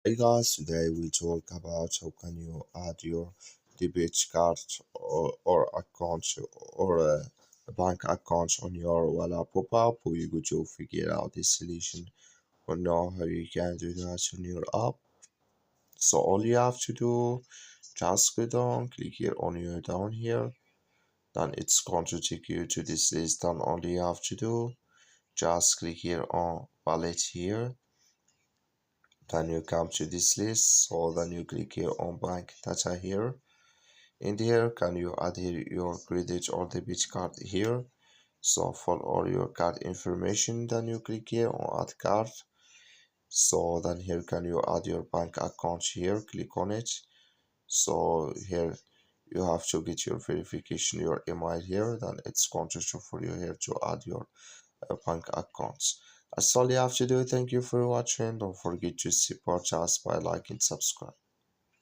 Hey guys, today we talk about how can you add your debit card or account or a bank account on your Wallapop app. We go to figure out this solution or know how you can do that on your app. So all you have to do, just go down, click here on your down here, then it's going to take you to this list. Then all you have to do, just click here on wallet here. Then you come to this list, so then you click here on bank data here. In here, can you add here your credit or debit card here? So for all your card information, then you click here on add card. So then here can you add your bank account here, click on it. So here you have to get your verification, your email here, then it's going to show for you here to add your bank accounts. That's all you have to do. Thank you for watching. Don't forget to support us by liking, subscribe.